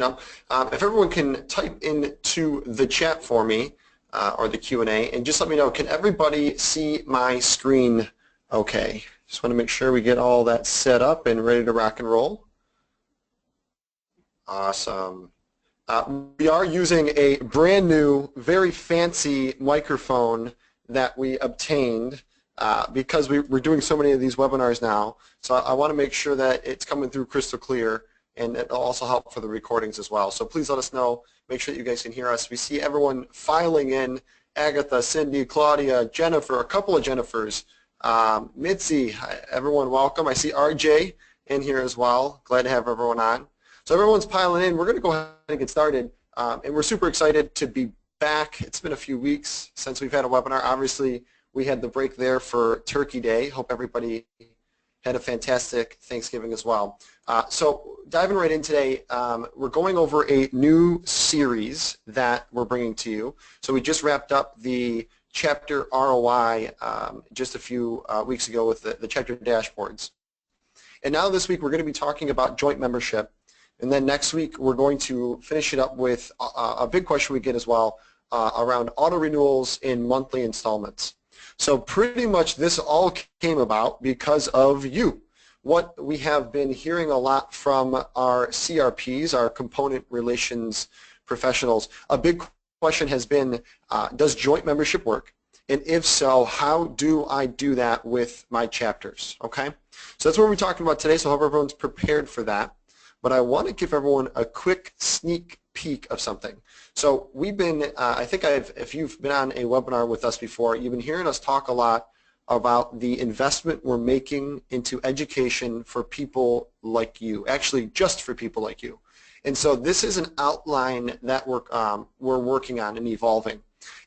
up. If everyone can type into the chat for me or the Q&A and just let me know, can everybody see my screen okay? Just want to make sure we get all that set up and ready to rock and roll. Awesome. We are using a brand new, very fancy microphone that we obtained because we're doing so many of these webinars now. So I want to make sure that it's coming through crystal clear, and it'll also help for the recordings as well. So please let us know. Make sure that you guys can hear us. We see everyone filing in: Agatha, Cindy, Claudia, Jennifer, a couple of Jennifers, Mitzi. Everyone, welcome. I see RJ in here as well. Glad to have everyone on. So everyone's piling in. We're going to go ahead and get started, and we're super excited to be back. It's been a few weeks since we've had a webinar. Obviously, we had the break there for Turkey Day. Hope everybody had a fantastic Thanksgiving as well. So diving right in today, we're going over a new series that we're bringing to you. So we just wrapped up the chapter ROI just a few weeks ago with the chapter dashboards. And now this week we're going to be talking about joint membership. And then next week we're going to finish it up with a big question we get as well around auto renewals in monthly installments. So pretty much this all came about because of you. What we have been hearing a lot from our CRPs, our component relations professionals, a big question has been, does joint membership work? And if so, how do I do that with my chapters? Okay, so that's what we're talking about today, so I hope everyone's prepared for that. But I want to give everyone a quick sneak peek of something. So we've been, I think if you've been on a webinar with us before, you've been hearing us talk a lot about the investment we're making into education for people like you, actually just for people like you. And so this is an outline that we're working on and evolving.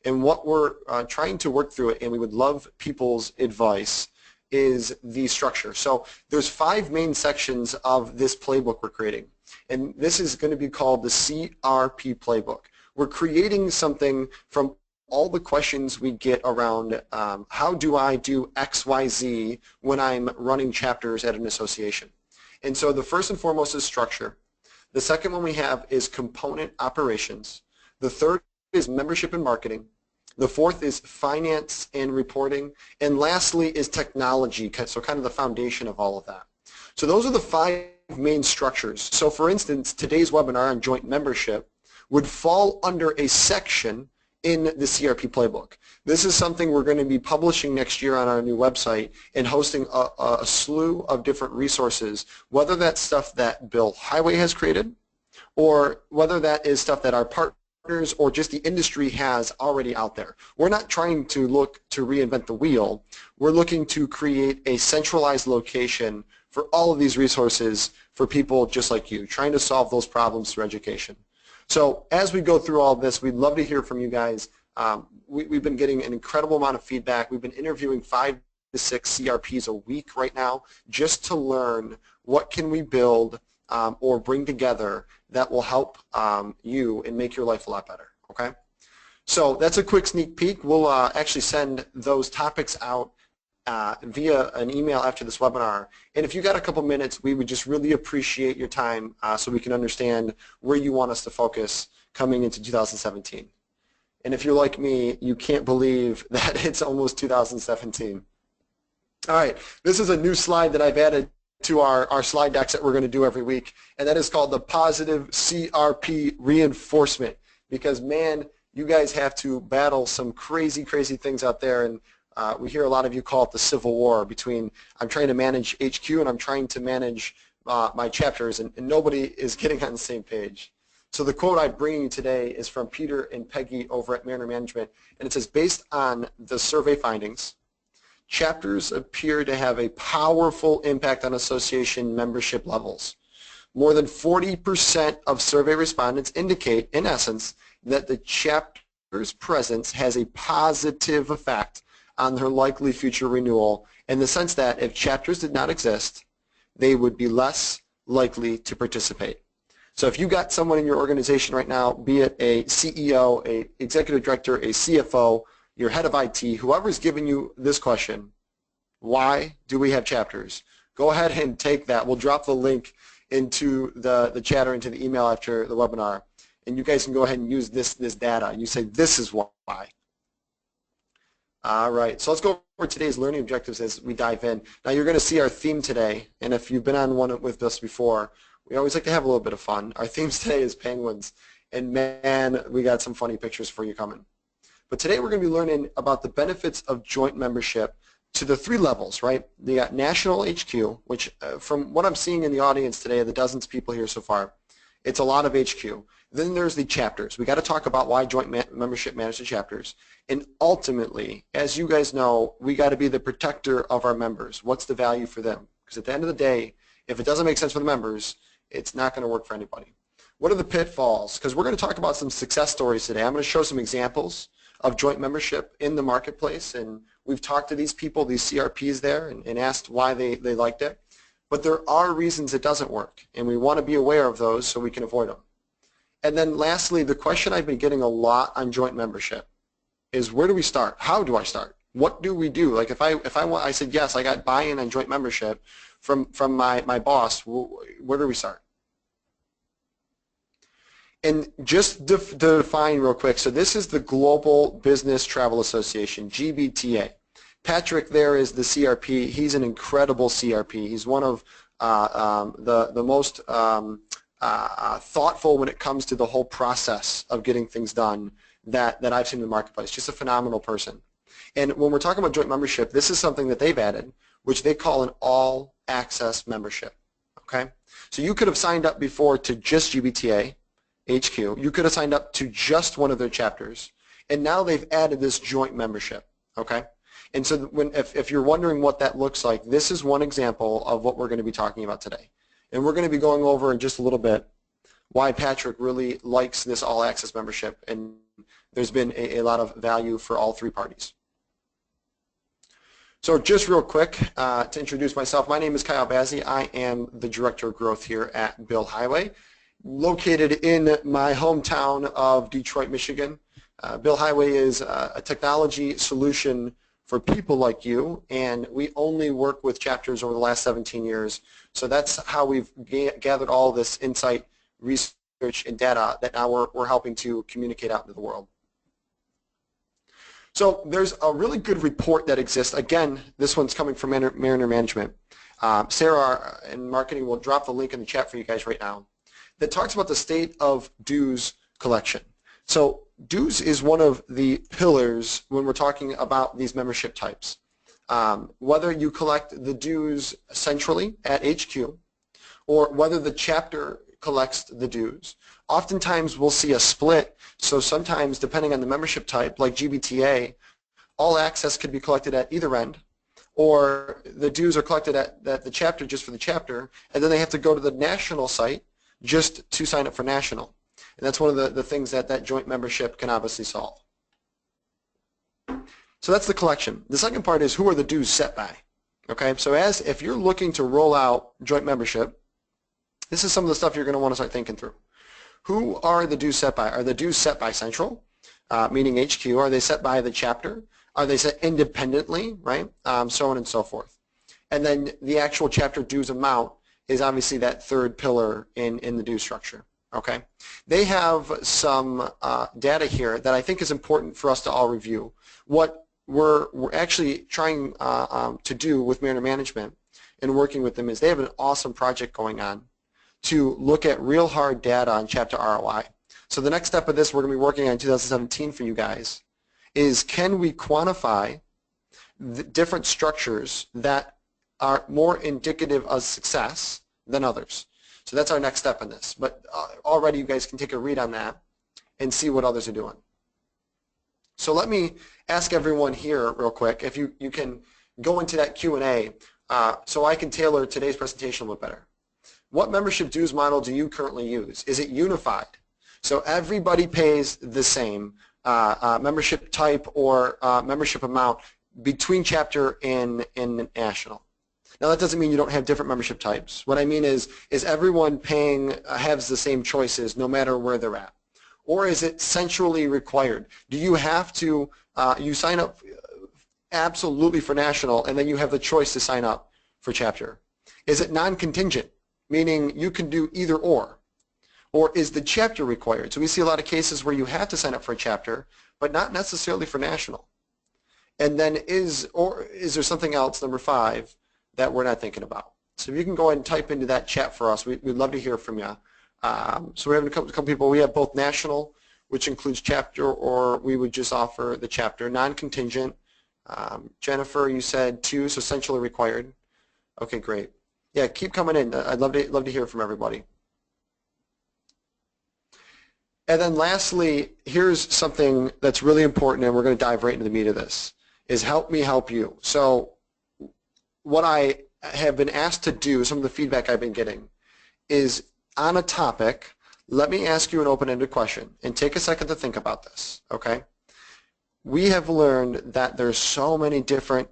And what we're trying to work through it, and we would love people's advice, is the structure. So there's 5 main sections of this playbook we're creating. And this is going to be called the CRP playbook. We're creating something from all the questions we get around how do I do XYZ when I'm running chapters at an association. And so the first and foremost is structure. The second one we have is component operations. The third is membership and marketing. The fourth is finance and reporting. And lastly is technology, so kind of the foundation of all of that. So those are the 5 main structures. So for instance, today's webinar on joint membership would fall under a section in the CRP playbook. This is something we're going to be publishing next year on our new website and hosting a slew of different resources, whether that's stuff that Bill Highway has created or whether that is stuff that our partners or just the industry has already out there. We're not trying to look to reinvent the wheel. We're looking to create a centralized location for all of these resources for people just like you, trying to solve those problems through education. So as we go through all this, we'd love to hear from you guys. We've been getting an incredible amount of feedback. We've been interviewing 5 to 6 CRPs a week right now just to learn what can we build or bring together that will help you and make your life a lot better, okay? So that's a quick sneak peek. We'll actually send those topics out via an email after this webinar. And if you got a couple minutes, we would just really appreciate your time so we can understand where you want us to focus coming into 2017. And if you're like me, you can't believe that it's almost 2017. All right, this is a new slide that I've added to our slide decks that we're going to do every week, and that is called the positive CRP reinforcement, because man, you guys have to battle some crazy things out there, and we hear a lot of you call it the Civil War between I'm trying to manage HQ and I'm trying to manage my chapters, and nobody is getting on the same page. So the quote I'm bringing you today is from Peter and Peggy over at Mariner Management, and it says, based on the survey findings, chapters appear to have a powerful impact on association membership levels. More than 40% of survey respondents indicate, in essence, that the chapter's presence has a positive effect on their likely future renewal, in the sense that if chapters did not exist, they would be less likely to participate. So if you got someone in your organization right now, be it a CEO, a executive director, a CFO, your head of IT, whoever's giving you this question, why do we have chapters? Go ahead and take that. We'll drop the link into the chat or into the email after the webinar, and you guys can go ahead and use this data. You say, this is why. All right, so let's go over today's learning objectives as we dive in. Now you're going to see our theme today, and if you've been on one with us before, we always like to have a little bit of fun. Our theme today is penguins, and man, we got some funny pictures for you coming. But today we're going to be learning about the benefits of joint membership to the 3 levels, right? You got National HQ, which from what I'm seeing in the audience today, the dozens of people here so far, it's a lot of HQ. Then there's the chapters. We got to talk about why joint membership manages chapters. And ultimately, as you guys know, we got to be the protector of our members. What's the value for them? Because at the end of the day, if it doesn't make sense for the members, it's not going to work for anybody. What are the pitfalls? Because we're going to talk about some success stories today. I'm going to show some examples of joint membership in the marketplace, and we've talked to these people, these CRPs there, and asked why they liked it. But there are reasons it doesn't work, and we want to be aware of those so we can avoid them. And then lastly, the question I've been getting a lot on joint membership is, where do we start? How do I start? What do we do? Like if I said, yes, I got buy-in on joint membership from my boss, where do we start? And just define real quick, so this is the Global Business Travel Association, GBTA. Patrick there is the CRP. He's an incredible CRP. He's one of the most thoughtful when it comes to the whole process of getting things done that I've seen in the marketplace. Just a phenomenal person. And when we're talking about joint membership, this is something that they've added, which they call an all-access membership. Okay? So you could have signed up before to just GBTA HQ. You could have signed up to just one of their chapters, and now they've added this joint membership. Okay? And so if you're wondering what that looks like, this is one example of what we're going to be talking about today. And we're going to be going over in just a little bit why Patrick really likes this all-access membership, and there's been a lot of value for all 3 parties. So just real quick to introduce myself, my name is Kyle Bazzi. I am the Director of Growth here at Bill Highway, located in my hometown of Detroit, Michigan. Bill Highway is a technology solution for people like you, and we only work with chapters over the last 17 years. So that's how we've gathered all this insight, research, and data that now we're helping to communicate out into the world. So there's a really good report that exists. Again, this one's coming from Mariner Management. Sarah in marketing will drop the link in the chat for you guys right now, that talks about the state of dues collection. So dues is one of the pillars when we're talking about these membership types. Whether you collect the dues centrally at HQ or whether the chapter collects the dues. Oftentimes we'll see a split, so sometimes depending on the membership type, like GBTA, all access could be collected at either end, or the dues are collected at the chapter just for the chapter, and then they have to go to the national site just to sign up for national. And that's one of the things that joint membership can obviously solve. So that's the collection. The second part is, who are the dues set by? Okay, so if you're looking to roll out joint membership, this is some of the stuff you're going to want to start thinking through. Who are the dues set by? Are the dues set by central, meaning HQ? Are they set by the chapter? Are they set independently, right? So on and so forth. And then the actual chapter dues amount is obviously that third pillar in the due structure. Okay, they have some data here that I think is important for us to all review. What we're actually trying to do with Mariner Management and working with them is they have an awesome project going on to look at real hard data on chapter ROI. So the next step of this we're going to be working on in 2017 for you guys is, can we quantify the different structures that are more indicative of success than others? So that's our next step in this. But already you guys can take a read on that and see what others are doing. So let me ask everyone here real quick if you can go into that Q&A so I can tailor today's presentation a little better. What membership dues model do you currently use? Is it unified? So everybody pays the same membership type or membership amount between chapter and national. Now that doesn't mean you don't have different membership types. What I mean is everyone paying has the same choices no matter where they're at? Or is it centrally required? Do you have to, you sign up absolutely for national and then you have the choice to sign up for chapter? Is it non-contingent? meaning you can do either or is the chapter required? So we see a lot of cases where you have to sign up for a chapter, but not necessarily for national. And then is there something else, number 5, that we're not thinking about? So if you can go ahead and type into that chat for us, we'd love to hear from you. So we're having a couple people. We have both national, which includes chapter, or we would just offer the chapter. Non-contingent. Jennifer, you said 2, so essentially required. Okay, great. Yeah, keep coming in. I'd love to hear from everybody. And then lastly, here's something that's really important, and we're going to dive right into the meat of this, is help me help you. So what I have been asked to do, some of the feedback I've been getting, is on a topic, let me ask you an open-ended question, and take a second to think about this, okay? We have learned that there's so many different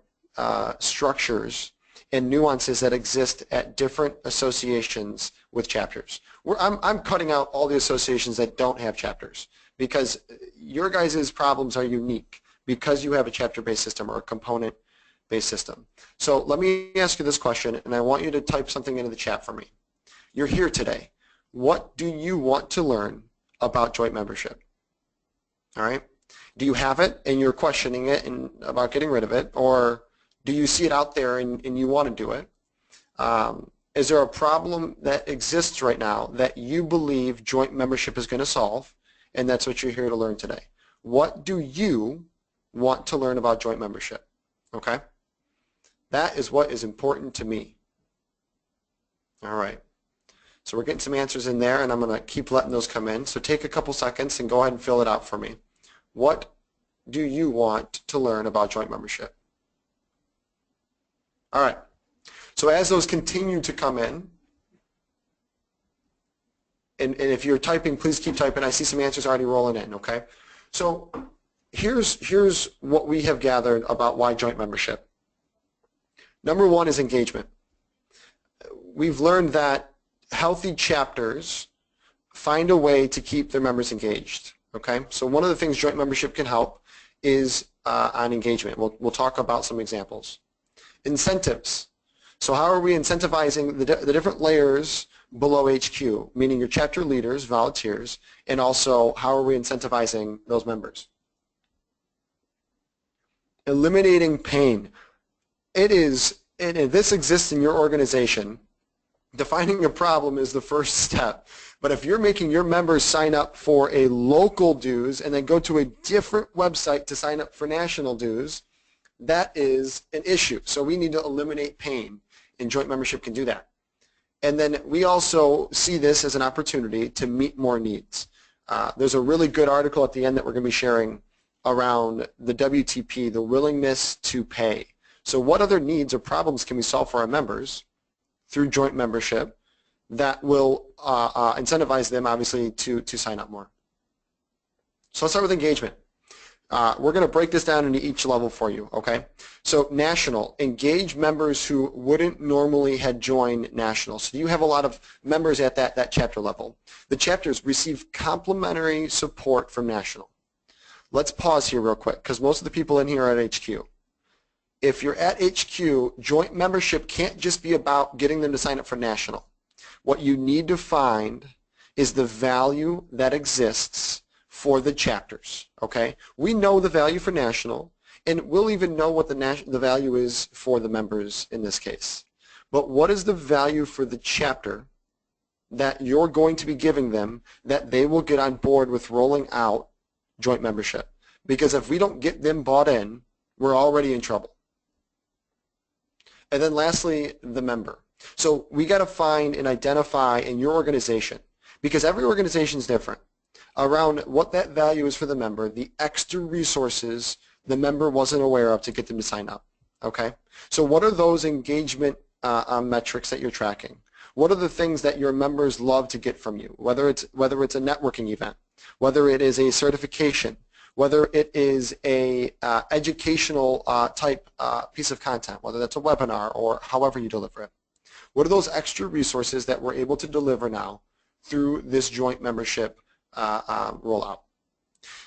structures and nuances that exist at different associations with chapters. I'm cutting out all the associations that don't have chapters, because your guys' problems are unique because you have a chapter-based system or a component-based system. So let me ask you this question, and I want you to type something into the chat for me. You're here today. What do you want to learn about joint membership? All right? Do you have it and you're questioning it and about getting rid of it, or do you see it out there and you want to do it? Is there a problem that exists right now that you believe joint membership is going to solve, and that's what you're here to learn today? What do you want to learn about joint membership? Okay? That is what is important to me. All right. So we're getting some answers in there, and I'm going to keep letting those come in. So take a couple seconds and go ahead and fill it out for me. What do you want to learn about joint membership? All right. So as those continue to come in, and if you're typing, please keep typing. I see some answers already rolling in, okay? So here's what we have gathered about why joint membership. Number 1 is engagement. We've learned that healthy chapters find a way to keep their members engaged, okay? So one of the things joint membership can help is on engagement. We'll talk about some examples. Incentives. So how are we incentivizing the different layers below HQ, meaning your chapter leaders, volunteers, and also how are we incentivizing those members? Eliminating pain. It is, and this exists in your organization, defining a problem is the first step. But if you're making your members sign up for a local dues and then go to a different website to sign up for national dues, that is an issue. So we need to eliminate pain, and joint membership can do that. And then we also see this as an opportunity to meet more needs. There's a really good article at the end that we're going to be sharing around the WTP, the willingness to pay. So what other needs or problems can we solve for our members through joint membership that will incentivize them, obviously, to sign up more? So let's start with engagement. We're going to break this down into each level for you, okay? So national, engage members who wouldn't normally had joined national. So you have a lot of members at that chapter level. The chapters receive complimentary support from national. Let's pause here real quick, because most of the people in here are at HQ. If you're at HQ, joint membership can't just be about getting them to sign up for national. What you need to find is the value that exists for the chapters, okay? We know the value for national, and we'll even know what the value is for the members in this case. But what is the value for the chapter that you're going to be giving them that they will get on board with rolling out joint membership? Because if we don't get them bought in, we're already in trouble. And then lastly, the member. So we got to find and identify in your organization, because every organization is different, around what that value is for the member, the extra resources the member wasn't aware of to get them to sign up, okay? So what are those engagement metrics that you're tracking? What are the things that your members love to get from you, whether it's a networking event, whether it is a certification, whether it is a educational type piece of content, whether that's a webinar or however you deliver it. What are those extra resources that we're able to deliver now through this joint membership rollout?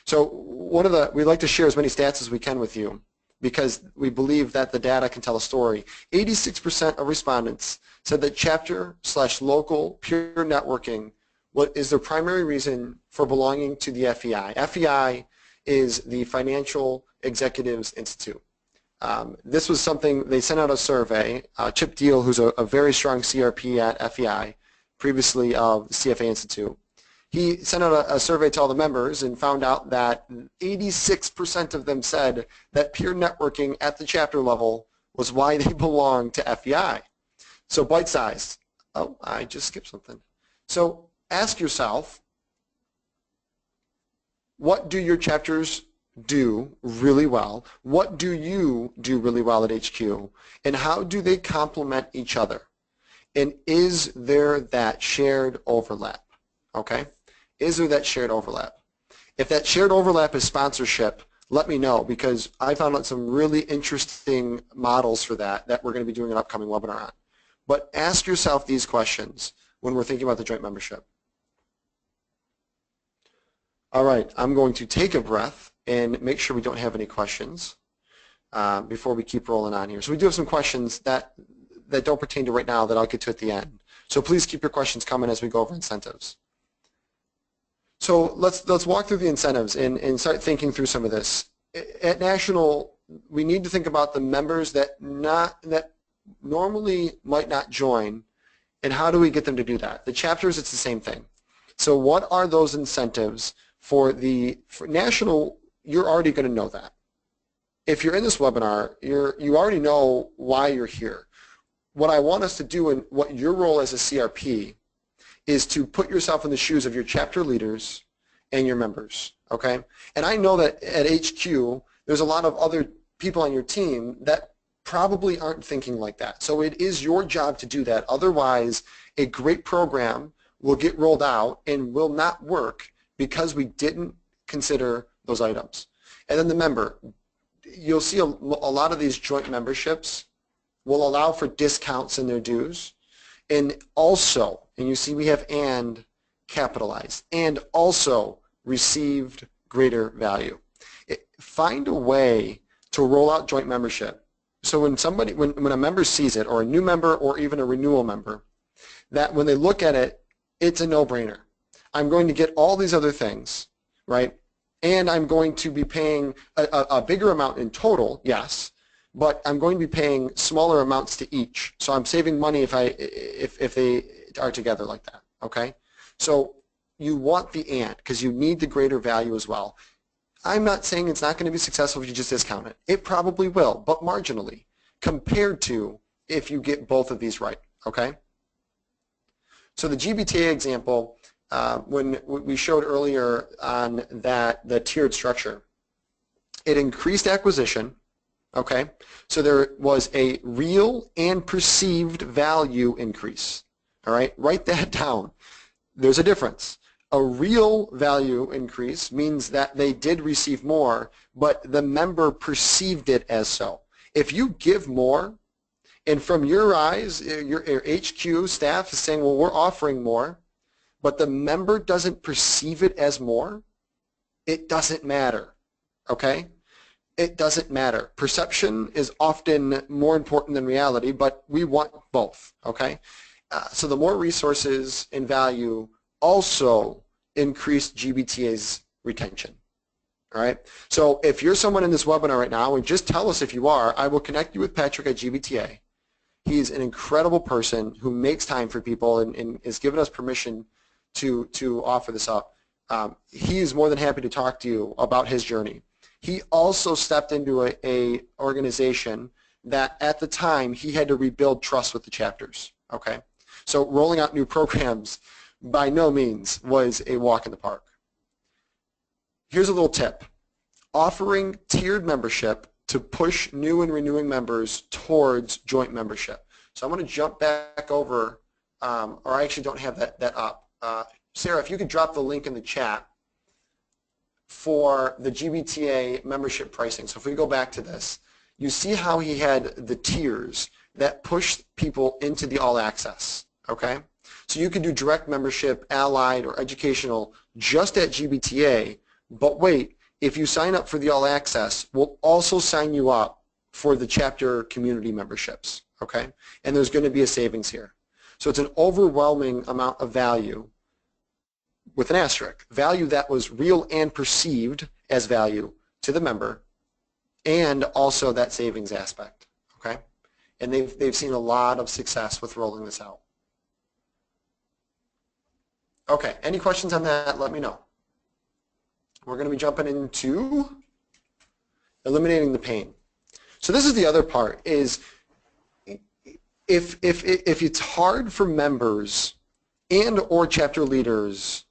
So we like to share as many stats as we can with you. because we believe that the data can tell a story. 86% of respondents said that chapter/local peer networking is their primary reason for belonging to the FEI. FEI is the Financial Executives Institute. This was something, they sent out a survey. Chip Deal, who's a very strong CRP at FEI, previously of the CFA Institute, he sent out a survey to all the members and found out that 86% of them said that peer networking at the chapter level was why they belong to FEI. So bite-sized. Oh, I just skipped something. So ask yourself, what do your chapters do really well? What do you do really well at HQ? And how do they complement each other? And is there that shared overlap? Okay? Is there that shared overlap? If that shared overlap is sponsorship, let me know, because I found out some really interesting models for that we're going to be doing an upcoming webinar on. But ask yourself these questions when we're thinking about the joint membership. All right, I'm going to take a breath and make sure we don't have any questions before we keep rolling on here. So we do have some questions that don't pertain to right now that I'll get to at the end. So please keep your questions coming as we go over incentives. So let's walk through the incentives and start thinking through some of this. At National, we need to think about the members that normally might not join, and how do we get them to do that? The chapters, it's the same thing. So what are those incentives for National? You're already going to know that. If you're in this webinar, you already know why you're here. What I want us to do, and what your role as a CRP is to put yourself in the shoes of your chapter leaders and your members, okay? And I know that at HQ, there's a lot of other people on your team that probably aren't thinking like that. So it is your job to do that. Otherwise, a great program will get rolled out and will not work because we didn't consider those items. And then the member, you'll see a lot of these joint memberships will allow for discounts in their dues. And also, and you see we have and capitalized, and also received greater value. Find a way to roll out joint membership. So when a member sees it, or a new member, or even a renewal member, that when they look at it, it's a no-brainer. I'm going to get all these other things, right? And I'm going to be paying a bigger amount in total, yes, but I'm going to be paying smaller amounts to each. So I'm saving money if they are together like that, okay? So you want the and, because you need the greater value as well. I'm not saying it's not going to be successful if you just discount it. It probably will, but marginally, compared to if you get both of these right, okay? So the GBTA example, when we showed earlier on the tiered structure, it increased acquisition, okay? So there was a real and perceived value increase, all right? Write that down. There's a difference. A real value increase means that they did receive more, but the member perceived it as so. If you give more, and from your eyes, your HQ staff is saying, well, we're offering more, but the member doesn't perceive it as more, it doesn't matter, okay? It doesn't matter. Perception is often more important than reality, but we want both, okay? So the more resources and value also increase GBTA's retention, all right? So if you're someone in this webinar right now, and just tell us if you are, I will connect you with Patrick at GBTA. He's an incredible person who makes time for people and has given us permission to offer this up. He is more than happy to talk to you about his journey. He also stepped into a organization that at the time he had to rebuild trust with the chapters, okay? So rolling out new programs by no means was a walk in the park. Here's a little tip. Offering tiered membership to push new and renewing members towards joint membership. So I'm going to jump back over, or I actually don't have that up. Sarah, if you could drop the link in the chat for the GBTA membership pricing. So if we go back to this, you see how he had the tiers that push people into the all access, okay? So you can do direct membership, allied, or educational just at GBTA, but wait, if you sign up for the all access, we'll also sign you up for the chapter community memberships, okay? And there's going to be a savings here. So it's an overwhelming amount of value with an asterisk, value that was real and perceived as value to the member, and also that savings aspect, okay? And they've seen a lot of success with rolling this out. Okay, any questions on that, let me know. We're going to be jumping into eliminating the pain. So this is the other part, is if it's hard for members and or chapter leaders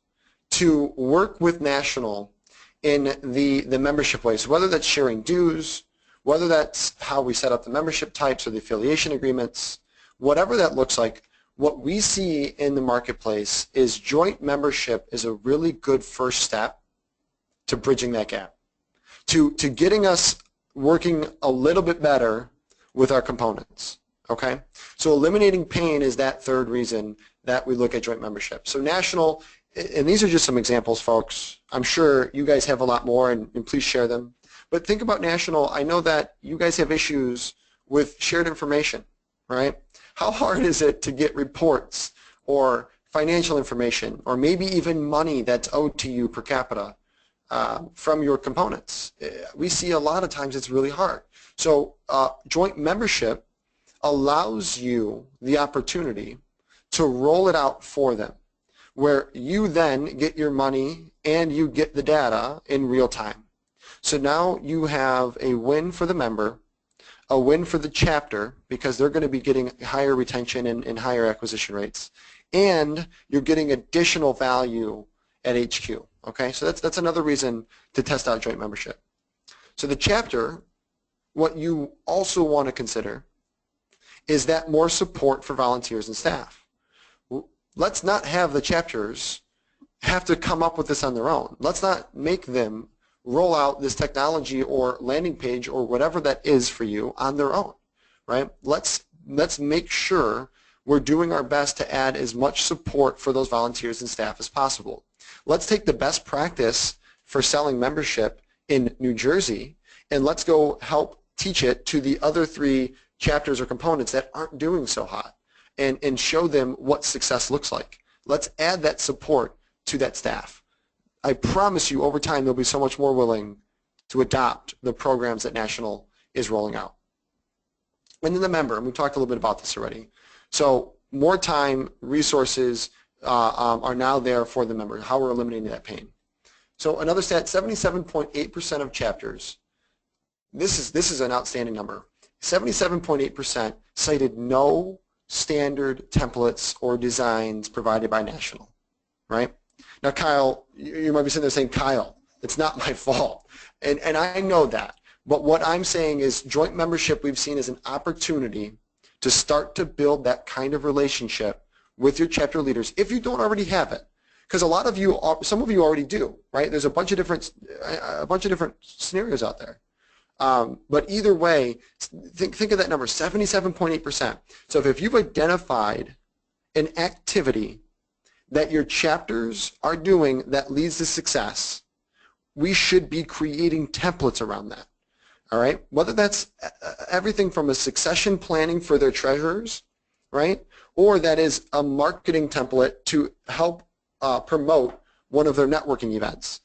to work with National in the membership way, so whether that's sharing dues, whether that's how we set up the membership types or the affiliation agreements, whatever that looks like, what we see in the marketplace is joint membership is a really good first step to bridging that gap, to getting us working a little bit better with our components, okay? So eliminating pain is that third reason that we look at joint membership. So National, and these are just some examples, folks. I'm sure you guys have a lot more, and please share them. But think about National. I know that you guys have issues with shared information, right? How hard is it to get reports or financial information or maybe even money that's owed to you per capita from your components? We see a lot of times it's really hard. So joint membership allows you the opportunity to roll it out for them, where you then get your money and you get the data in real time. So now you have a win for the member, a win for the chapter, because they're going to be getting higher retention and higher acquisition rates, and you're getting additional value at HQ. Okay, so that's another reason to test out joint membership. So the chapter, what you also want to consider is that more support for volunteers and staff. Let's not have the chapters have to come up with this on their own. Let's not make them roll out this technology or landing page or whatever that is for you on their own, right? Let's make sure we're doing our best to add as much support for those volunteers and staff as possible. Let's take the best practice for selling membership in New Jersey and let's go help teach it to the other 3 chapters or components that aren't doing so hot, and show them what success looks like. Let's add that support to that staff. I promise you over time they'll be so much more willing to adopt the programs that National is rolling out. And then the member, and we talked a little bit about this already. So more time, resources are now there for the member, how we're eliminating that pain. So another stat, 77.8% of chapters, this is an outstanding number, 77.8% cited no standard templates or designs provided by National, right? Now, Kyle, you might be sitting there saying, Kyle, it's not my fault. And I know that. But what I'm saying is joint membership we've seen as an opportunity to start to build that kind of relationship with your chapter leaders if you don't already have it. Because a lot of you, some of you already do, right? There's a bunch of different scenarios out there. But either way, think of that number, 77.8%. So if you've identified an activity that your chapters are doing that leads to success, we should be creating templates around that. All right? Whether that's everything from a succession planning for their treasurers, right? Or that is a marketing template to help promote one of their networking events.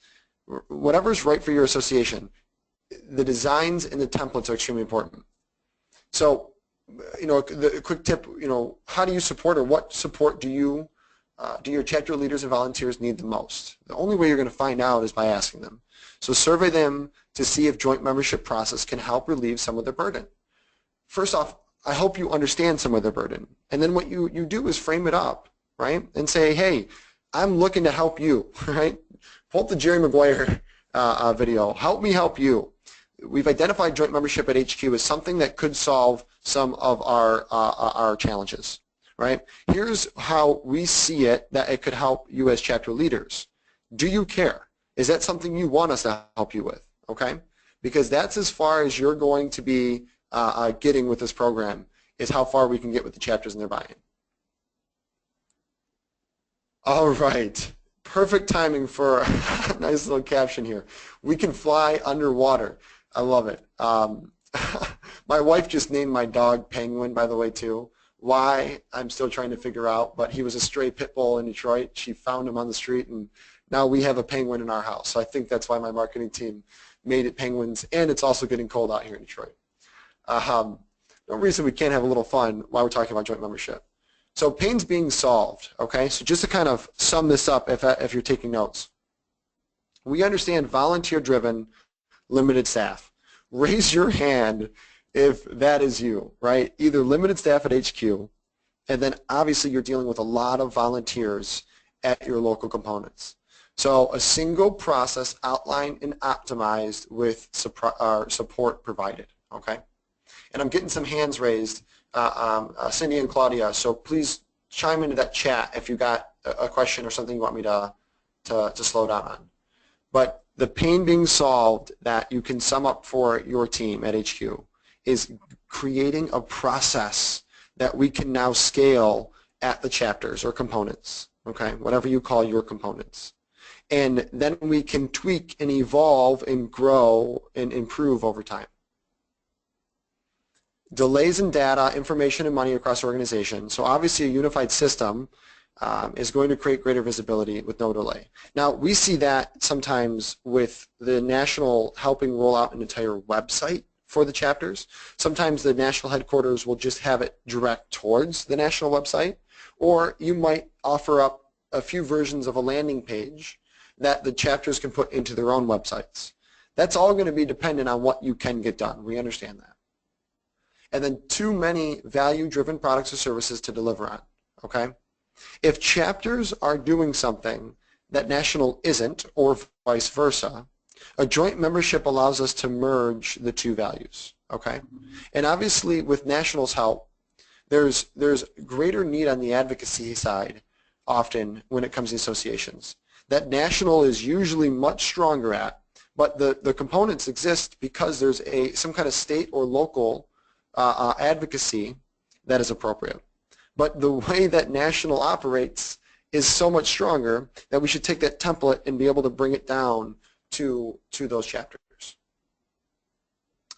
Whatever's right for your association, the designs and the templates are extremely important. So, the quick tip, how do you support, or what support do your chapter leaders and volunteers need the most? The only way you're going to find out is by asking them. So survey them to see if joint membership process can help relieve some of their burden. First off, I hope you understand some of their burden. And then what you do is frame it up, right? And say, hey, I'm looking to help you, right? Pull up the Jerry Maguire video. Help me help you. We've identified joint membership at HQ as something that could solve some of our challenges, right? Here's how we see it, that it could help you as chapter leaders. Do you care? Is that something you want us to help you with, okay? Because that's as far as you're going to be getting with this program, is how far we can get with the chapters and their buy-in. All right, perfect timing for a nice little caption here. We can fly underwater. I love it. My wife just named my dog Penguin, by the way, too. Why, I'm still trying to figure out, but he was a stray pit bull in Detroit. She found him on the street, and now we have a penguin in our house. So I think that's why my marketing team made it Penguins, and it's also getting cold out here in Detroit. No reason we can't have a little fun while we're talking about joint membership. So pain's being solved, okay? So just to kind of sum this up if you're taking notes. We understand volunteer-driven, limited staff. Raise your hand if that is you, right? Either limited staff at HQ, and then obviously you're dealing with a lot of volunteers at your local components. So a single process outlined and optimized with support provided, okay? And I'm getting some hands raised, Cindy and Claudia, so please chime into that chat if you got a question or something you want me to slow down on. But the pain being solved that you can sum up for your team at HQ is creating a process that we can now scale at the chapters or components, okay, whatever you call your components. And then we can tweak and evolve and grow and improve over time. Delays in data, information, and money across organizations. So obviously a unified system is going to create greater visibility with no delay. Now we see that sometimes with the national helping roll out an entire website for the chapters. Sometimes the national headquarters will just have it direct towards the national website, or you might offer up a few versions of a landing page that the chapters can put into their own websites. That's all going to be dependent on what you can get done. We understand that. And then too many value-driven products or services to deliver on, okay? If chapters are doing something that national isn't, or vice versa, a joint membership allows us to merge the two values, okay? And obviously with national's help, there's greater need on the advocacy side often when it comes to associations. That national is usually much stronger at, but the components exist because there's some kind of state or local advocacy that is appropriate. But the way that national operates is so much stronger that we should take that template and be able to bring it down to those chapters.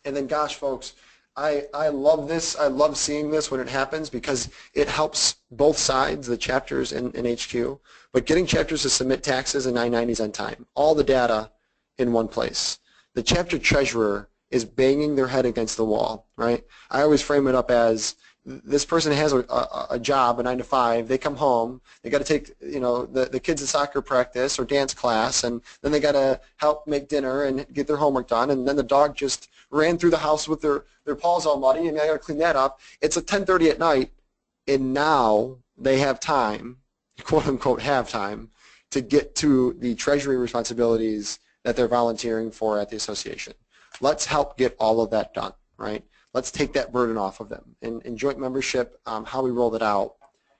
And then gosh folks, I love this. I love seeing this when it happens because it helps both sides, the chapters and HQ, but getting chapters to submit taxes and 990s on time, all the data in one place. The chapter treasurer is banging their head against the wall, right? I always frame it up as this person has a job, a 9 to 5. They come home. They got to take, you know, the kids to soccer practice or dance class, and then they got to help make dinner and get their homework done. And then the dog just ran through the house with their paws all muddy, and I got to clean that up. It's at 10:30 at night, and now they have time, quote unquote, have time to get to the treasury responsibilities that they're volunteering for at the association. Let's help get all of that done, right? Let's take that burden off of them. And joint membership, how we roll it out,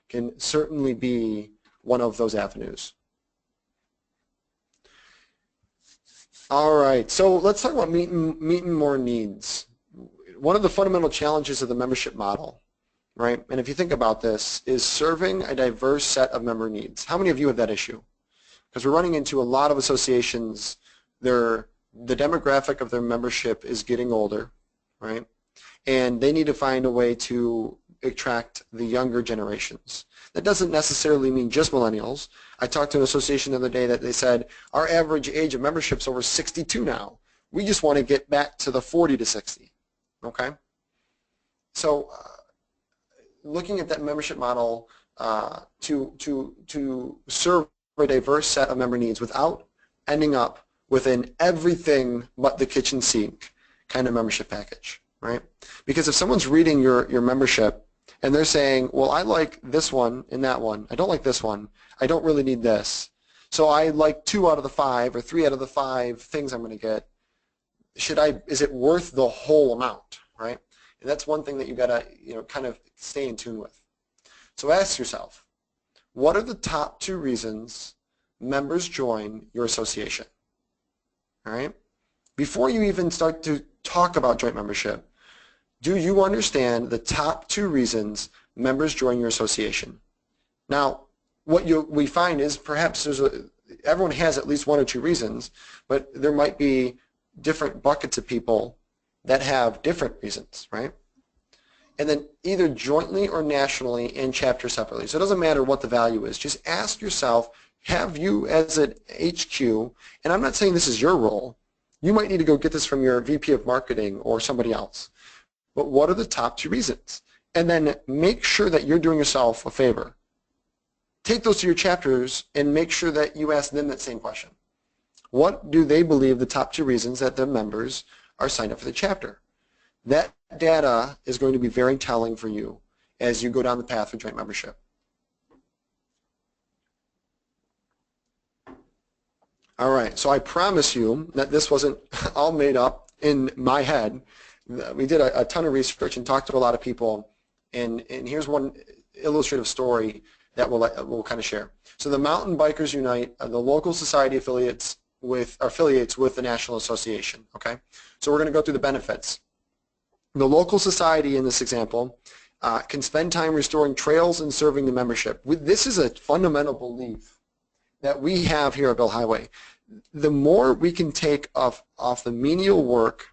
can certainly be one of those avenues. All right, so let's talk about meeting more needs. One of the fundamental challenges of the membership model, right, and if you think about this, is serving a diverse set of member needs. How many of you have that issue? Because we're running into a lot of associations, the demographic of their membership is getting older, right? And they need to find a way to attract the younger generations. That doesn't necessarily mean just millennials. I talked to an association the other day that they said, our average age of membership is over 62 now. We just want to get back to the 40 to 60, okay? So looking at that membership model to serve a diverse set of member needs without ending up with an everything but the kitchen sink kind of membership package. Right? Because if someone's reading your membership and they're saying, well, I like this one and that one. I don't like this one. I don't really need this. So I like 2 out of the 5 or 3 out of the 5 things I'm going to get. Is it worth the whole amount, right? And that's one thing that you got to, you know, kind of stay in tune with. So ask yourself, what are the top 2 reasons members join your association? All right? Before you even start to talk about joint membership, do you understand the top 2 reasons members join your association? Now, what we find is perhaps everyone has at least 1 or 2 reasons, but there might be different buckets of people that have different reasons, right? And then either jointly or nationally in chapter separately. So it doesn't matter what the value is. Just ask yourself, have you as an HQ, and I'm not saying this is your role. You might need to go get this from your VP of marketing or somebody else. But what are the top 2 reasons? And then make sure that you're doing yourself a favor. Take those to your chapters and make sure that you ask them that same question. What do they believe the top 2 reasons that their members are signed up for the chapter? That data is going to be very telling for you as you go down the path of joint membership. All right, so I promise you that this wasn't all made up in my head. We did a ton of research and talked to a lot of people, and here's one illustrative story that we'll kind of share. So the Mountain Bikers Unite, the local society affiliates with the National Association, okay? So we're going to go through the benefits. The local society in this example can spend time restoring trails and serving the membership. This is a fundamental belief that we have here at Bill Highway. The more we can take off the menial work,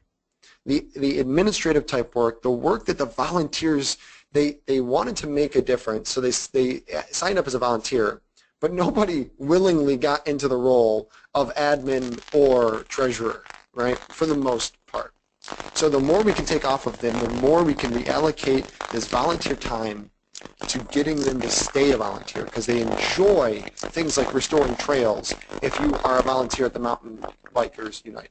the administrative type work, the work that the volunteers, they wanted to make a difference, so they signed up as a volunteer, but nobody willingly got into the role of admin or treasurer, right, for the most part. So the more we can take off of them, the more we can reallocate this volunteer time to getting them to stay a volunteer, because they enjoy things like restoring trails if you are a volunteer at the Mountain Bikers Unite.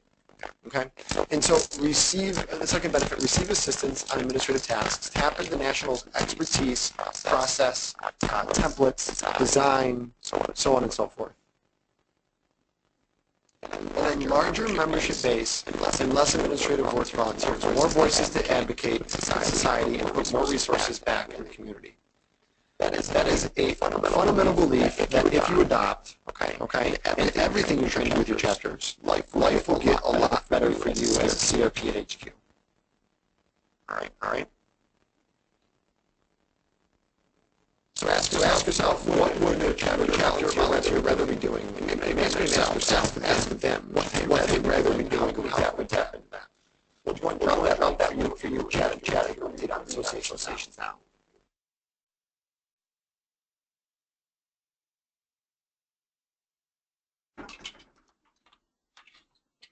Okay? And so the second benefit, receive assistance on administrative tasks, tap into the National's expertise, process, templates, design, so on and so forth. And then larger membership base and less administrative work for volunteers, more voices to advocate society and put more resources back in the community. That is a fundamental belief that if you adopt, okay, and everything you're trying to do with your chapters, life will get a lot better for you as a CRP at HQ. All right. So ask yourself, what would a chapter volunteer rather be doing? And maybe ask them what they'd rather be doing. How would tap into that? We'll join that for you chatting update on associations now.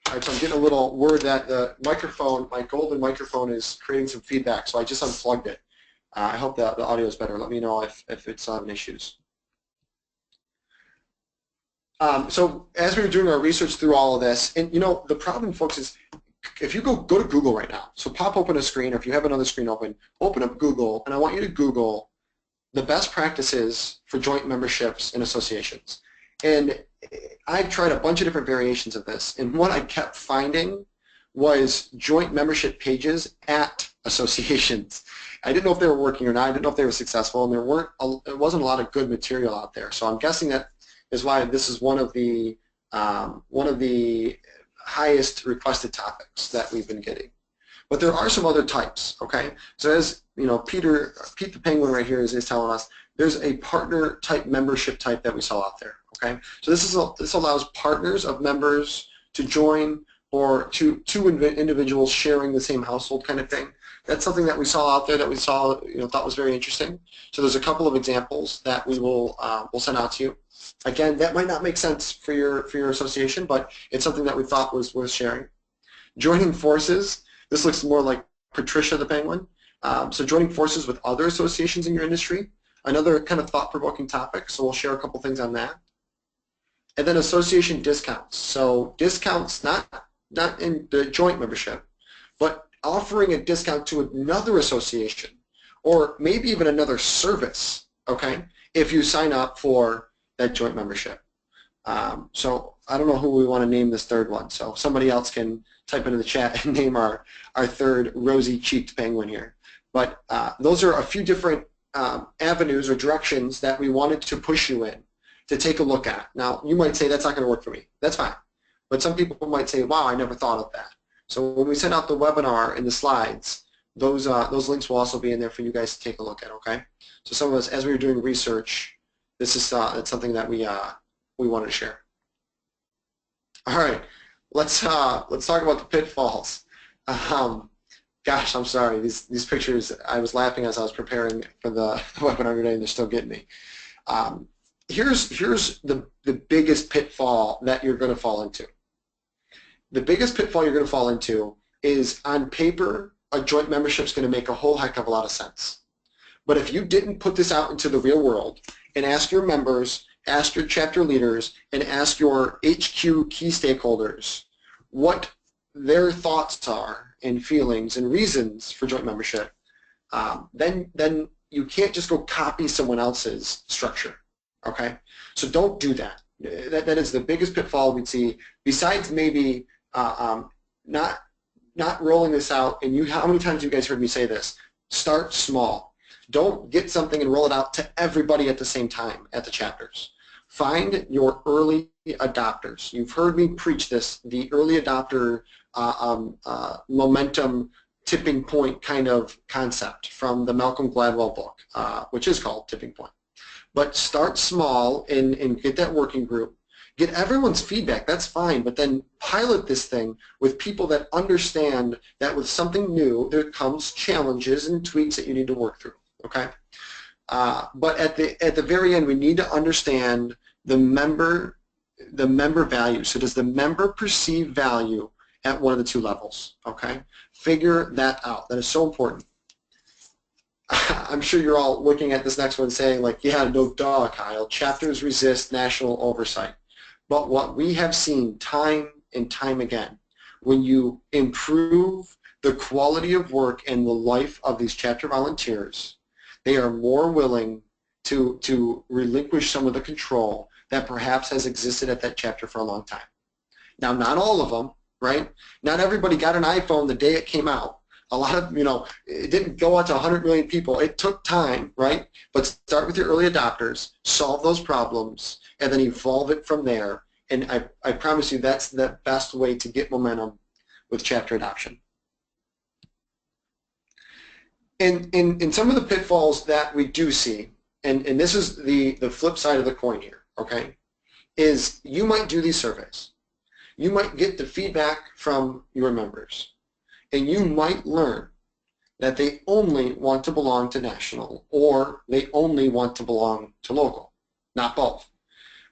All right, so I'm getting a little word that the microphone, my golden microphone, is creating some feedback, so I just unplugged it. I hope that the audio is better. Let me know if it's having issues. So as we were doing our research through all of this, and you know, the problem, folks, is if you go to Google right now, so pop open a screen, or if you have another screen open, open up Google, and I want you to Google the best practices for joint memberships and associations. And I've tried a bunch of different variations of this, and what I kept finding was joint membership pages at associations. I didn't know if they were working or not. I didn't know if they were successful, and there wasn't a lot of good material out there. So I'm guessing that is why this is one of the highest requested topics that we've been getting. But there are some other types, okay? So as you know, Pete the Penguin right here is telling us, there's a partner type membership type that we saw out there, okay? So this allows partners of members to join, or two individuals sharing the same household kind of thing. That's something that we saw out there that we saw, thought was very interesting. So there's a couple of examples that we will we'll send out to you. Again, that might not make sense for your association, but it's something that we thought was worth sharing. Joining forces. This looks more like Patricia the Penguin. So joining forces with other associations in your industry, another kind of thought-provoking topic. So we'll share a couple things on that. And then association discounts. So discounts not in the joint membership, but offering a discount to another association, or maybe even another service, okay, if you sign up for that joint membership. So I don't know who we want to name this third one, so somebody else can type into the chat and name our third rosy-cheeked penguin here. But those are a few different avenues or directions that we wanted to push you in to take a look at. Now, you might say, that's not going to work for me. That's fine. But some people might say, wow, I never thought of that. So when we send out the webinar and the slides, those links will also be in there for you guys to take a look at, okay? So some of us, as we were doing research, this is it's something that we wanted to share. All right, let's talk about the pitfalls. Gosh, I'm sorry. These pictures, I was laughing as I was preparing for the webinar today, and they're still getting me. Here's the biggest pitfall that you're going to fall into. The biggest pitfall you're going to fall into is, on paper, a joint membership is going to make a whole heck of a lot of sense. But if you didn't put this out into the real world and ask your members, ask your chapter leaders, and ask your HQ key stakeholders what their thoughts are and feelings and reasons for joint membership, then you can't just go copy someone else's structure. Okay, so don't do that. That is the biggest pitfall we'd see. Besides maybe not rolling this out. And how many times have you guys heard me say this? Start small. Don't get something and roll it out to everybody at the same time at the chapters. Find your early adopters. You've heard me preach this, the early adopter momentum tipping point kind of concept from the Malcolm Gladwell book, which is called Tipping Point. But start small and get that working group. Get everyone's feedback, that's fine, but then pilot this thing with people that understand that with something new, there comes challenges and tweaks that you need to work through, okay? But at the very end, we need to understand the member value. So does the member perceive value at one of the two levels, okay? Figure that out. That is so important. I'm sure you're all looking at this next one saying, like, yeah, no duh, Kyle. Chapters resist national oversight. But what we have seen time and time again, when you improve the quality of work and the life of these chapter volunteers, they are more willing to relinquish some of the control that perhaps has existed at that chapter for a long time. Now, not all of them, right? Not everybody got an iPhone the day it came out. A lot of, it didn't go out to 100 million people. It took time, right? But start with your early adopters, solve those problems, and then evolve it from there. And I promise you that's the best way to get momentum with chapter adoption. In some of the pitfalls that we do see, and this is the flip side of the coin here, okay, is you might do these surveys. You might get the feedback from your members, and you might learn that they only want to belong to national, or they only want to belong to local, not both.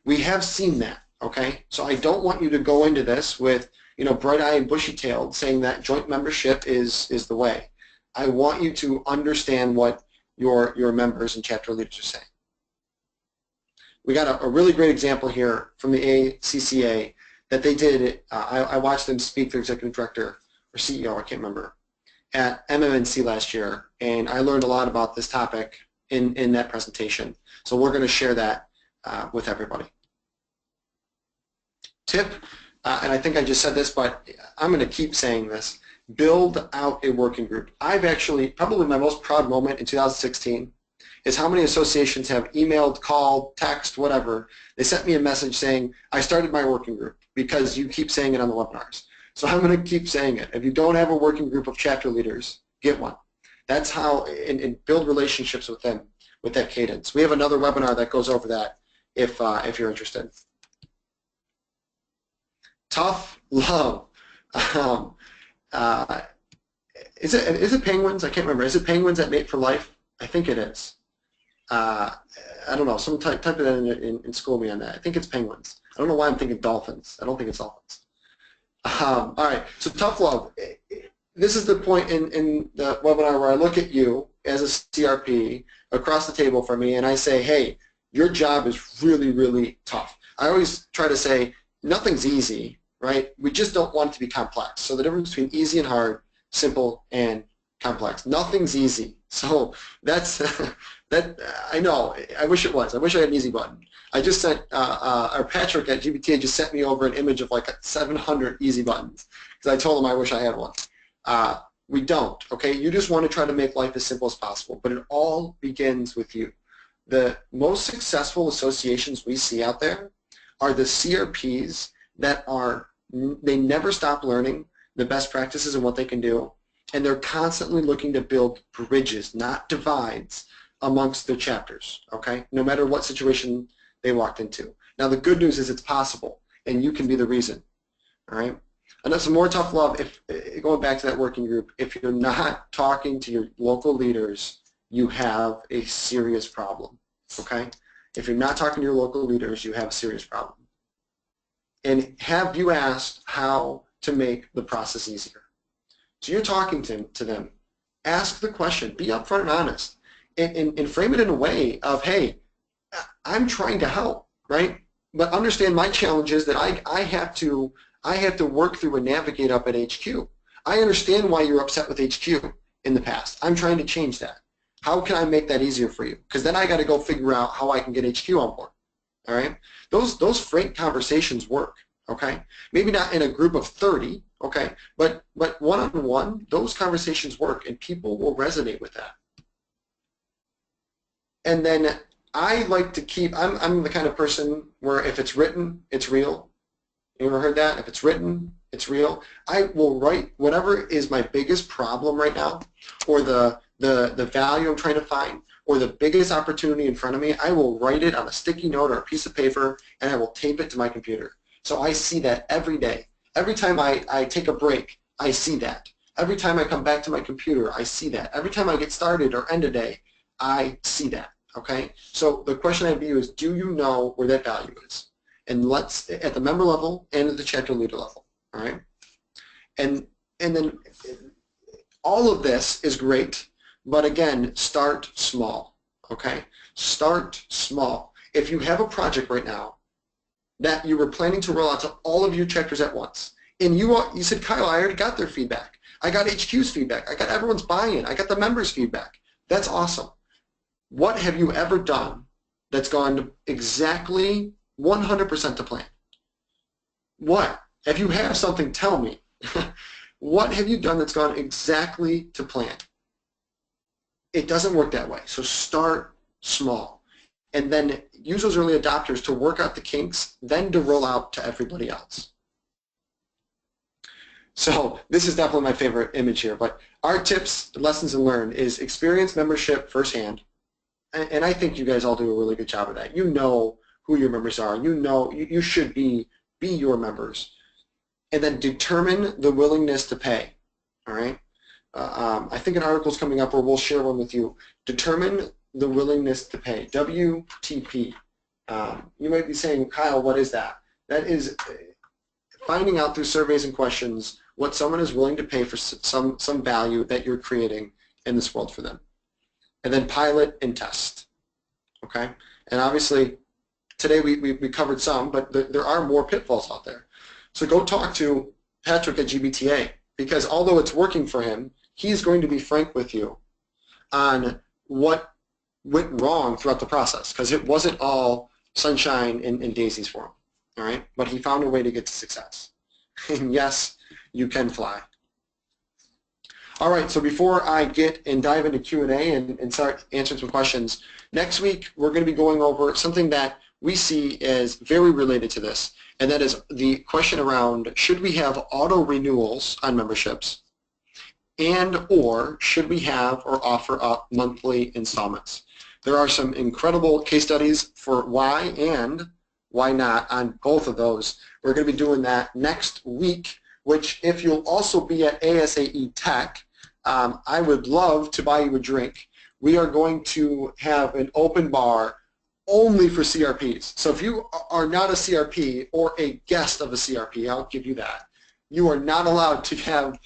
We have seen that, okay? So I don't want you to go into this with, bright-eyed and bushy-tailed saying that joint membership is the way. I want you to understand what your members and chapter leaders are saying. We got a really great example here from the ACCA that they did. I watched them speak, their executive director or CEO, I can't remember, at MMNC last year, and I learned a lot about this topic in that presentation. So we're going to share that with everybody. Tip, and I think I just said this, but I'm going to keep saying this, build out a working group. I've actually, probably my most proud moment in 2016 is how many associations have emailed, called, text, whatever. They sent me a message saying, I started my working group because you keep saying it on the webinars. So I'm going to keep saying it. If you don't have a working group of chapter leaders, get one. That's how, and build relationships with them with that cadence. We have another webinar that goes over that if you're interested. Tough love. Is it penguins? I can't remember. Is it penguins that mate for life? I think it is. I don't know. Someone type it in school me on that. I think it's penguins. I don't know why I'm thinking dolphins. I don't think it's dolphins. All right. So tough love. This is the point in the webinar where I look at you as a CRP across the table from me and I say, hey, your job is really, really tough. I always try to say nothing's easy, right? We just don't want it to be complex. So the difference between easy and hard, simple and complex. Nothing's easy. So that's that. I know. I wish it was. I wish I had an easy button. I just sent our Patrick at GBTA just sent me over an image of like 700 easy buttons because I told him I wish I had one. We don't. Okay. You just want to try to make life as simple as possible, but it all begins with you. The most successful associations we see out there are the CRPs that they never stop learning the best practices and what they can do, and they're constantly looking to build bridges, not divides, amongst their chapters, okay? No matter what situation they walked into. Now the good news is it's possible, and you can be the reason, all right? And that's some more tough love. If going back to that working group, if you're not talking to your local leaders, you have a serious problem, okay? If you're not talking to your local leaders, you have a serious problem. And have you asked how to make the process easier? So you're talking to them. Ask the question. Be upfront and honest. And frame it in a way of, hey, I'm trying to help, right? But understand my challenge is that I have to work through and navigate up at HQ. I understand why you're upset with HQ in the past. I'm trying to change that. How can I make that easier for you? Because then I got to go figure out how I can get HQ on board. All right? Those frank conversations work. Okay? Maybe not in a group of 30. Okay? But one-on-one, those conversations work, and people will resonate with that. And then I like to keep. I'm the kind of person where if it's written, it's real. You ever heard that? If it's written, it's real. I will write whatever is my biggest problem right now, or the value I'm trying to find, or the biggest opportunity in front of me. I will write it on a sticky note or a piece of paper, and I will tape it to my computer. So I see that every day. Every time I take a break, I see that. Every time I come back to my computer, I see that. Every time I get started or end a day, I see that. Okay? So the question I have for you is, do you know where that value is? And let's, at the member level and at the chapter leader level, all right? And then all of this is great, but again, start small, okay? Start small. If you have a project right now that you were planning to roll out to all of your chapters at once, and you said, Kyle, I already got their feedback. I got HQ's feedback. I got everyone's buy-in. I got the members' feedback. That's awesome. What have you ever done that's gone exactly 100% to plan? What? If you have something, tell me. What have you done that's gone exactly to plan? It doesn't work that way. So start small. And then use those early adopters to work out the kinks, then to roll out to everybody else. So this is definitely my favorite image here. But our tips, lessons and learn is experience membership firsthand. And I think you guys all do a really good job of that. You know who your members are. You know you should be your members. And then determine the willingness to pay. All right. I think an article is coming up where we'll share one with you. Determine the willingness to pay. WTP. You might be saying, Kyle, what is that? That is finding out through surveys and questions what someone is willing to pay for some value that you're creating in this world for them. And then pilot and test. Okay. And obviously, today we covered some, but there are more pitfalls out there. So go talk to Patrick at GBTA, because although it's working for him, he's going to be frank with you on what went wrong throughout the process, because it wasn't all sunshine and daisies for him. All right, but he found a way to get to success. And yes, you can fly. All right, so before I get and dive into Q&A and start answering some questions, next week we're going to be going over something that we see as very related to this, and that is the question around, should we have auto renewals on memberships, and or should we have or offer up monthly installments? There are some incredible case studies for why and why not on both of those. We're going to be doing that next week, which if you'll also be at ASAE Tech, I would love to buy you a drink. We are going to have an open bar only for CRPs. So if you are not a CRP or a guest of a CRP, I'll give you that. You are not allowed to have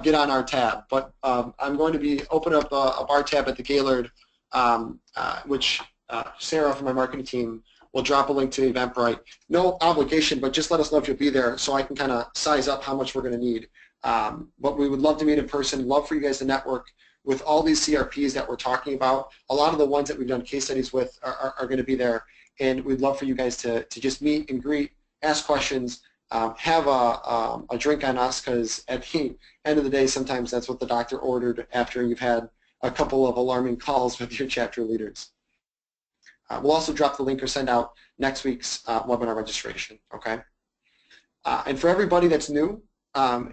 get on our tab. But I'm going to be opening up a bar tab at the Gaylord, which Sarah from my marketing team will drop a link to Eventbrite. No obligation, but just let us know if you'll be there so I can kind of size up how much we're going to need. But we would love to meet in person, love for you guys to network with all these CRPs that we're talking about. A lot of the ones that we've done case studies with are going to be there, and we'd love for you guys to just meet and greet, ask questions, have a drink on us, because at the end of the day, sometimes that's what the doctor ordered after you've had a couple of alarming calls with your chapter leaders. We'll also drop the link or send out next week's webinar registration, okay? And for everybody that's new,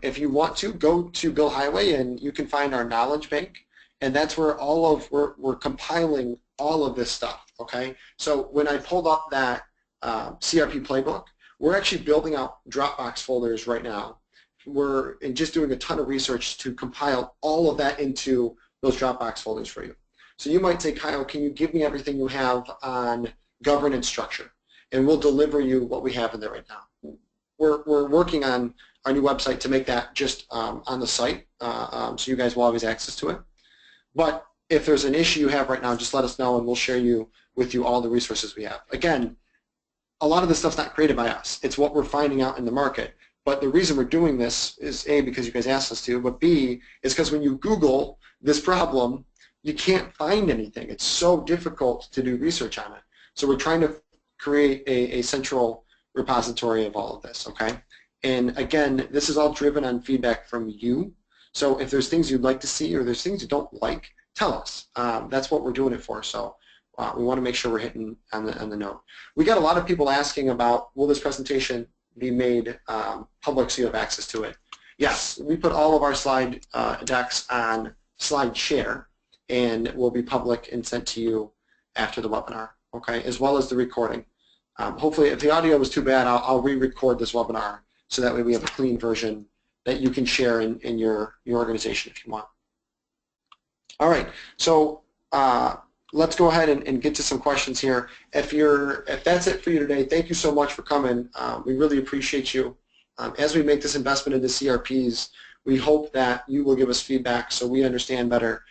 if you want to, go to Bill Highway and you can find our knowledge bank, and that's where we're compiling all of this stuff, okay? So when I pulled up that CRP playbook, we're actually building out Dropbox folders right now we're just doing a ton of research to compile all of that into those Dropbox folders for you. So you might say, Kyle, can you give me everything you have on governance structure? And we'll deliver you what we have in there right now. We're working on our new website to make that just on the site, so you guys will always have access to it. But if there's an issue you have right now, just let us know and we'll share with you all the resources we have. Again, a lot of this stuff's not created by us. It's what we're finding out in the market. But the reason we're doing this is A, because you guys asked us to, but B, is because when you Google this problem, you can't find anything. It's so difficult to do research on it. So we're trying to create a central repository of all of this, okay? And again, this is all driven on feedback from you. So if there's things you'd like to see or there's things you don't like, tell us. That's what we're doing it for. So we want to make sure we're hitting on the note. We got a lot of people asking about, will this presentation be made public so you have access to it? Yes, we put all of our slide decks on SlideShare, and will be public and sent to you after the webinar, okay, as well as the recording. Hopefully, if the audio was too bad, I'll re-record this webinar so that way we have a clean version that you can share in your organization if you want. All right, so let's go ahead and get to some questions here. If that's it for you today, thank you so much for coming. We really appreciate you. As we make this investment into CRPs, we hope that you will give us feedback so we understand better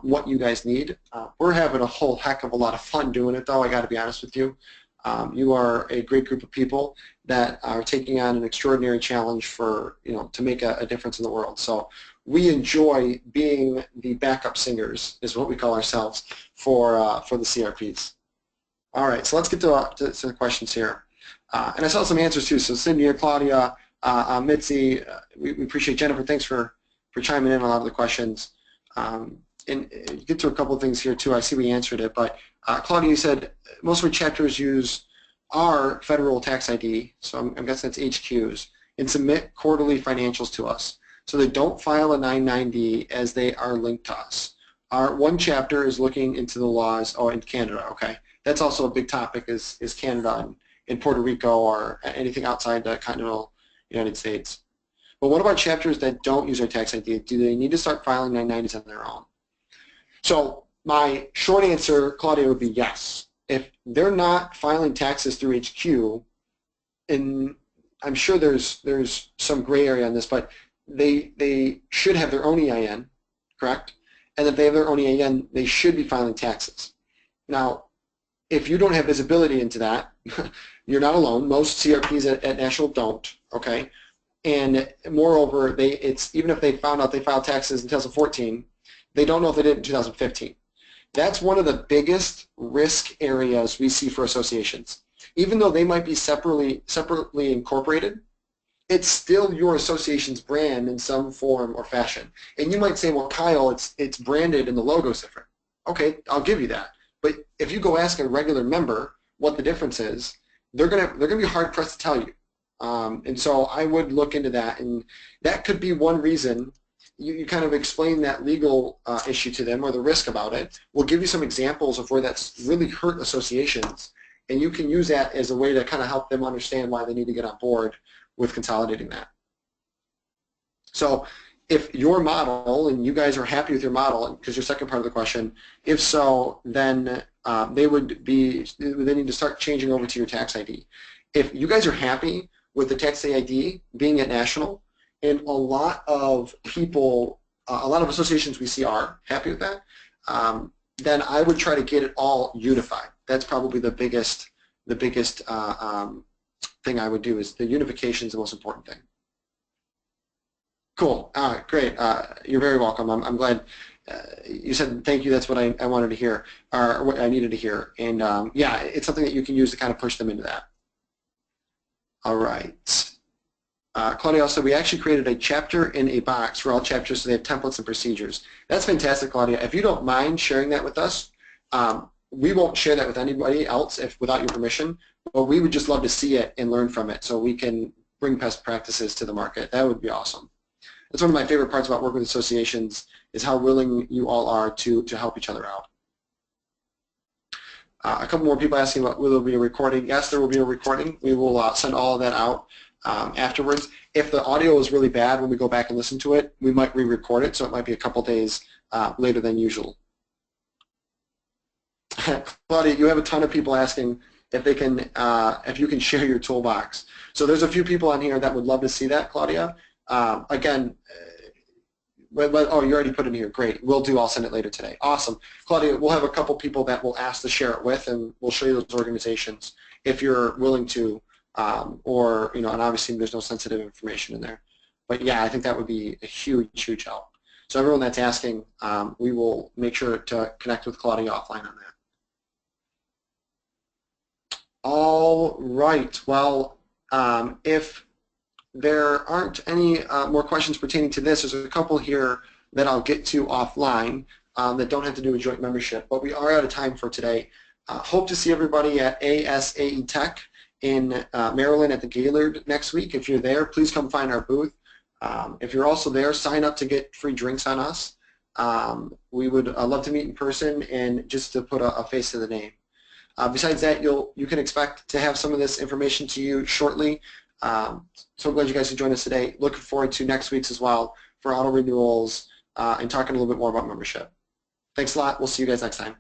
what you guys need. We're having a whole heck of a lot of fun doing it, though, I got to be honest with you. You are a great group of people that are taking on an extraordinary challenge for, to make a difference in the world. So we enjoy being the backup singers, is what we call ourselves, for the CRPs. All right, so let's get to the questions here. And I saw some answers too. So Cindy or Claudia, Mitzi, we appreciate Jennifer. Thanks for chiming in on a lot of the questions. And get to a couple of things here too. I see we answered it, but Claudia, you said most of our chapters use our federal tax ID, so I'm guessing that's HQs, and submit quarterly financials to us. So they don't file a 990 as they are linked to us. Our one chapter is looking into the laws, in Canada, okay. That's also a big topic is Canada and Puerto Rico or anything outside the continental United States. But what about chapters that don't use our tax ID? Do they need to start filing 990s on their own? So my short answer, Claudia, would be yes. If they're not filing taxes through HQ, and I'm sure there's some gray area on this, but they should have their own EIN, correct? And if they have their own EIN, they should be filing taxes. Now, if you don't have visibility into that, you're not alone. Most CRPs at National don't, okay? And moreover, even if they found out they filed taxes in 2014, they don't know if they did in 2015. That's one of the biggest risk areas we see for associations. Even though they might be separately incorporated, it's still your association's brand in some form or fashion. And you might say, well, Kyle, it's branded and the logo's different. Okay, I'll give you that. But if you go ask a regular member what the difference is, they're gonna be hard pressed to tell you. And so I would look into that, and that could be one reason. You kind of explain that legal issue to them or the risk about it. We'll give you some examples of where that's really hurt associations, and you can use that as a way to kind of help them understand why they need to get on board with consolidating that. So if your model, and you guys are happy with your model, because your second part of the question, if so, then they need to start changing over to your tax ID. If you guys are happy with the tax ID being at National, and a lot of people, a lot of associations we see are happy with that, then I would try to get it all unified. That's probably the biggest thing I would do, is the unification is the most important thing. Cool. Great. You're very welcome. I'm glad you said thank you. That's what I wanted to hear, or what I needed to hear. And yeah, it's something that you can use to kind of push them into that. All right. Claudia also, we actually created a chapter in a box for all chapters so they have templates and procedures. That's fantastic, Claudia. If you don't mind sharing that with us, we won't share that with anybody else without your permission, but we would just love to see it and learn from it so we can bring best practices to the market. That would be awesome. That's one of my favorite parts about working with associations, is how willing you all are to help each other out. A couple more people asking about will there be a recording. Yes, there will be a recording. We will send all of that out afterwards. If the audio is really bad when we go back and listen to it, we might re-record it, so it might be a couple days later than usual. Claudia, you have a ton of people asking if they can, if you can share your toolbox. So there's a few people on here that would love to see that, Claudia. Again, oh, you already put it in here. Great. Will do. I'll send it later today. Awesome. Claudia, we'll have a couple people that we'll ask to share it with, and we'll show you those organizations if you're willing to, or, you know, and obviously there's no sensitive information in there. But yeah, I think that would be a huge, huge help. So everyone that's asking, we will make sure to connect with Claudia offline on that. All right. Well, if there aren't any more questions pertaining to this, there's a couple here that I'll get to offline that don't have to do with joint membership, but we are out of time for today. Hope to see everybody at ASAE Tech in Maryland at the Gaylord next week. If you're there, please come find our booth. If you're also there, sign up to get free drinks on us. We would love to meet in person and just to put a face to the name. Besides that, you can expect to have some of this information to you shortly. So glad you guys could join us today. Looking forward to next week's as well for auto renewals and talking a little bit more about membership. Thanks a lot. We'll see you guys next time.